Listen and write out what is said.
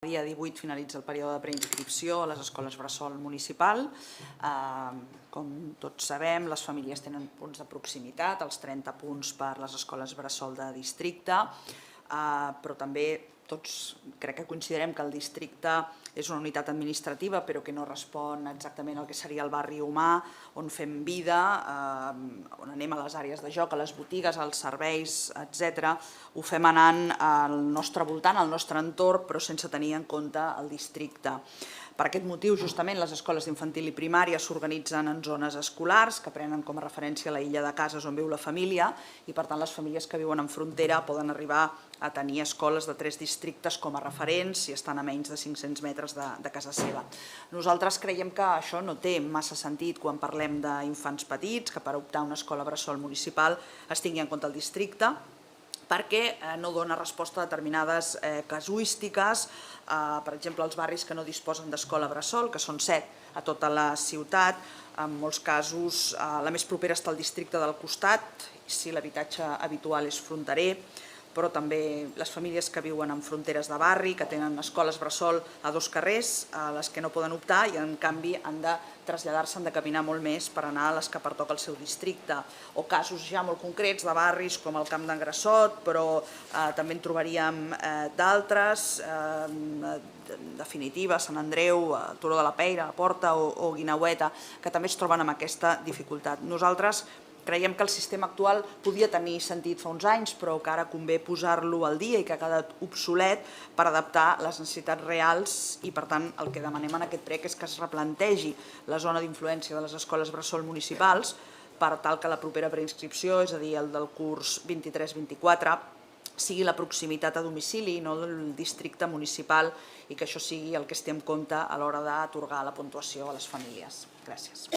dia 18 finalitza el període de preinscripció a les escoles bressol municipal. Com tots sabem, les famílies tenen punts de proximitat, els 30 punts per les escoles bressol de districte, però també tots crec que considerem que el districte és una unitat administrativa però que no respon exactament al que seria el barri humà, on fem vida, on anem a les àrees de joc, a les botigues, als serveis, etc. Ho fem anant al nostre voltant, al nostre entorn, però sense tenir en compte el districte. Per aquest motiu, justament, les escoles d'infantil i primària s'organitzen en zones escolars que prenen com a referència la illa de cases on viu la família i, per tant, les famílies que viuen en frontera poden arribar a tenir escoles de 3 districtes com a referents si estan a menys de 500 metres de casa seva. Nosaltres creiem que això no té massa sentit quan parlem d'infants petits, que per optar a una escola bressol municipal es tingui en compte el districte, perquè no dona resposta a determinades casuístiques, per exemple, els barris que no disposen d'escola bressol, que són 7 a tota la ciutat. En molts casos, la més propera està al districte del costat, si l'habitatge habitual és fronterer, però també les famílies que viuen en fronteres de barri, que tenen escoles bressol a 2 carrers, a les que no poden optar i, en canvi, han de traslladar-se, han de caminar molt més per anar a les que pertoca al seu districte. O casos ja molt concrets de barris com el Camp d'en Grassot, però també en trobaríem d'altres, en definitiva, Sant Andreu, Turó de la Peira, La Porta o Guineueta, que també es troben amb aquesta dificultat. Nosaltres creiem que el sistema actual podia tenir sentit fa uns anys, però que ara convé posar-lo al dia i que ha quedat obsolet per adaptar les necessitats reals i, per tant, el que demanem en aquest prec és que es replantegi la zona d'influència de les escoles bressol municipals per tal que la propera preinscripció, és a dir, el del curs 23-24, sigui la proximitat a domicili i no del districte municipal i que això sigui el que es té en compte a l'hora d'atorgar la puntuació a les famílies. Gràcies.